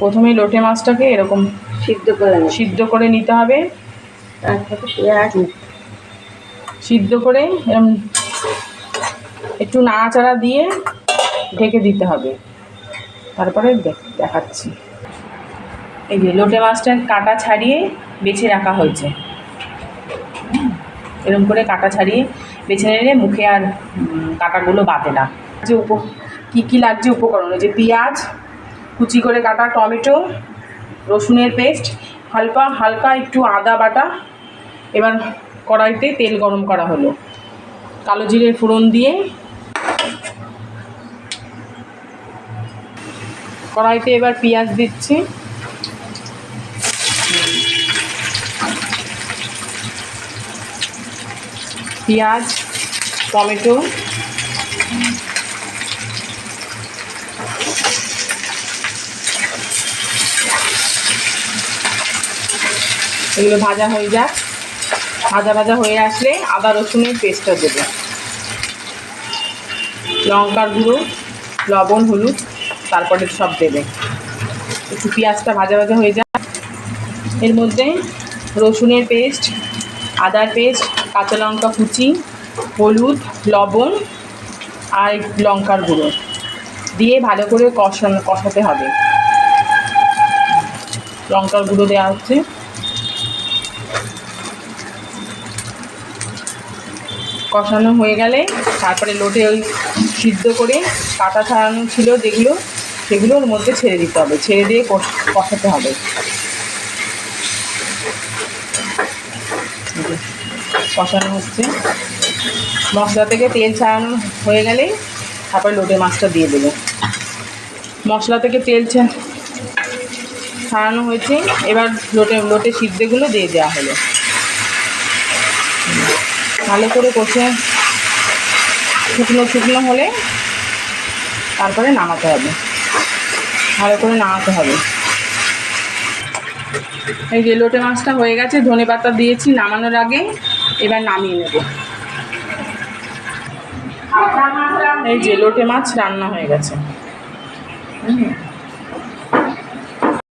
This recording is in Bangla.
প্রথমে লোটে মাছটাকে এরকম সিদ্ধ করে নিতে হবে। তারপরে পেঁয়াজ সিদ্ধ করে এরকম একটু নাড়াচাড়া দিয়ে ঢেকে দিতে হবে। তারপরে দেখাচ্ছি। এই যে লোটে মাছটার কাটা ছাড়িয়ে বেছে রাখা হয়েছে। এরকম করে কাটা ছাড়িয়ে বেছে নিলে মুখে আর কাটাগুলো বাঁধে না। যে কী কী লাগছে উপকরণ, যে পেঁয়াজ কুচি করে কাটা, টমেটো, রসুনের পেস্ট, হালকা একটু আদা বাটা। এবার কড়াইতে তেল গরম করা হলো, কালো জিরে ফোড়ন দিয়ে কড়াইতে এবার পেঁয়াজ দিচ্ছি। পেঁয়াজ, টমেটো, এগুলো ভাজা হয়ে যাক। ভাজা হয়ে আসলে আদা রসুনের পেস্টটা দেবে, লঙ্কার গুঁড়ো, লবণ, হলুদ, তারপরে সব দেবে। একটু পেঁয়াজটা ভাজা হয়ে যাক। এর মধ্যে রসুনের পেস্ট, আদার পেস্ট, কাঁচা লঙ্কা কুচি, হলুদ, লবণ আর লঙ্কার গুঁড়ো দিয়ে ভালো করে কষাতে হবে। লঙ্কার গুঁড়ো দেওয়া হচ্ছে। কষানো হয়ে গেলে তারপরে লোটে ওই সিদ্ধ করে কাটা ছাড়ানো ছিল যেগুলো, সেগুলো ওর মধ্যে ছেড়ে দিতে হবে। ছেড়ে দিয়ে কষাতে হবে। কষানো হচ্ছে। মশলা থেকে তেল ছাড়ানো হয়ে গেলে তারপরে লোটে মাছটা দিয়ে দেবো। মশলা থেকে তেল ছাড়ানো হয়েছে। এবার লোটে সিদ্ধগুলো দিয়ে দেওয়া হলো। ভালো করে কষে শুকনো হলে তারপরে নামাতে হবে। ভালো করে নামাতে হবে। এই যে লোটে মাছটা হয়ে গেছে, ধনেপাতা দিয়েছি নামানোর আগে। এবার নামিয়ে নেব। এই যে লোটে মাছ রান্না হয়ে গেছে।